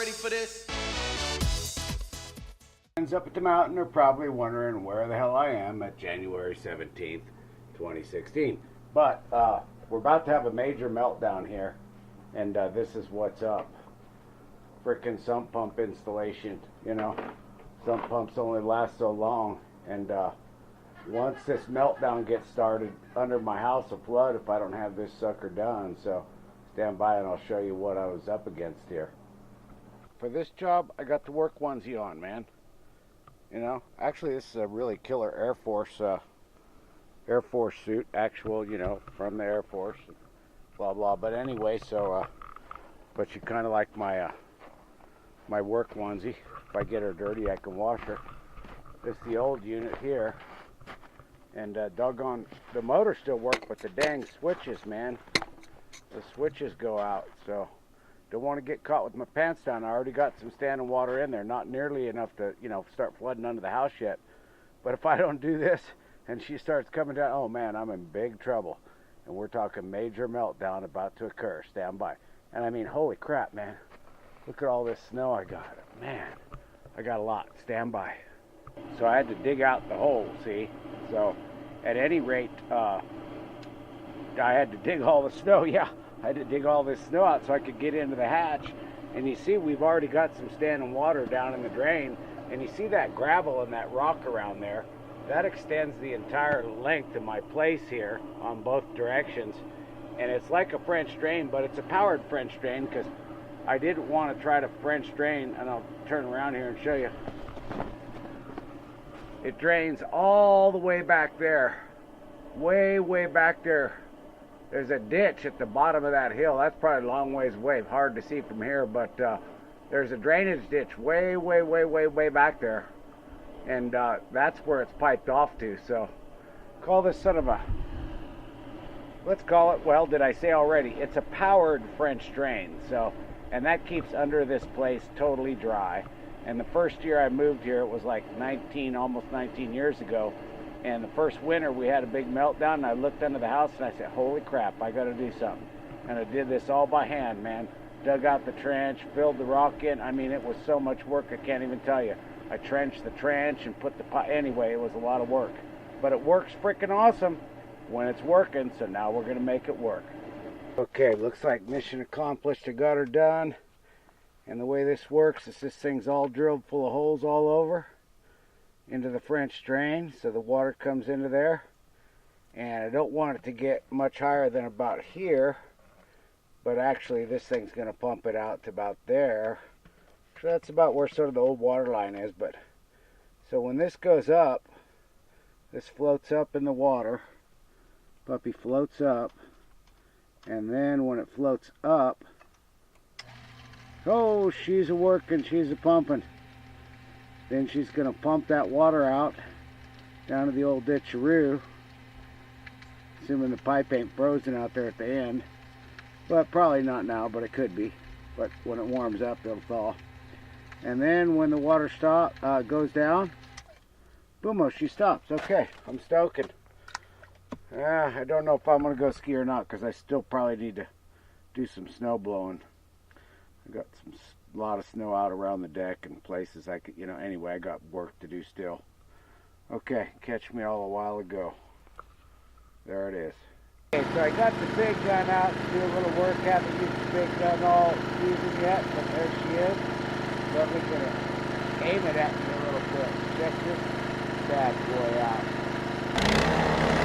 ready for this? Up at the mountain are probably wondering where the hell I am at January 17th, 2016. But we're about to have a major meltdown here, and this is what's up. Frickin' sump pump installation, you know. Sump pumps only last so long, and once this meltdown gets started, under my house will flood if I don't have this sucker done. So stand by and I'll show you what I was up against here. For this job, I got the work onesie on, man. You know, actually this is a really killer Air Force suit, actual, you know, from the Air Force, blah blah. But anyway, so but you kind of like my my work onesie. If I get her dirty, I can wash her. This is the old unit here, and doggone, the motor still works, but the dang switches, man, the switches go out. So don't want to get caught with my pants down. I already got some standing water in there, not nearly enough to, you know, start flooding under the house yet. But if I don't do this and she starts coming down, oh man, I'm in big trouble. And we're talking major meltdown about to occur. Stand by. And I mean, holy crap, man. Look at all this snow I got. Man, I got a lot. Stand by. So I had to dig out the hole, see? So at any rate, I had to dig all the snow, yeah. I had to dig all this snow out so I could get into the hatch. And you see we've already got some standing water down in the drain. And you see that gravel and that rock around there? That extends the entire length of my place here on both directions. And it's like a French drain, but it's a powered French drain because I didn't want to try to French drain. And I'll turn around here and show you. It drains all the way back there. Way back there. There's a ditch at the bottom of that hill. That's probably a long ways away. Hard to see from here, but there's a drainage ditch way back there. And that's where it's piped off to. So call this son of a, let's call it, well, did I say already? It's a powered French drain. So, and that keeps under this place totally dry. And the first year I moved here, it was like almost 19 years ago. And the first winter we had a big meltdown, and I looked under the house and I said, holy crap, I got to do something. And I did this all by hand, man. Dug out the trench, filled the rock in. I mean, it was so much work I can't even tell you. I trenched the trench and put the pipe. Anyway, it was a lot of work. But it works freaking awesome when it's working, so now we're going to make it work. Okay, looks like mission accomplished. I got her done. And the way this works is this thing's all drilled full of holes all over into the French drain, so the water comes into there. And I don't want it to get much higher than about here, but actually this thing's going to pump it out to about there. So that's about where sort of the old water line is. But so when this goes up, this floats up in the water. Puppy floats up, and then when it floats up, oh, she's a working, she's a pumping. Then she's going to pump that water out down to the old ditcheroo, assuming the pipe ain't frozen out there at the end. But probably not now, but it could be. But when it warms up, it'll thaw. And then when the water goes down, boom, she stops. Okay, I'm stoking. I don't know if I'm going to go ski or not, because I still probably need to do some snow blowing. I got a lot of snow out around the deck and places I could, you know, anyway, I got work to do still. Okay, catch me all a while ago. There it is. Okay, so I got the big gun out to do a little work. Haven't used the big gun all season yet, but there she is. So I'm going to aim it at me a little bit. Check this bad boy out.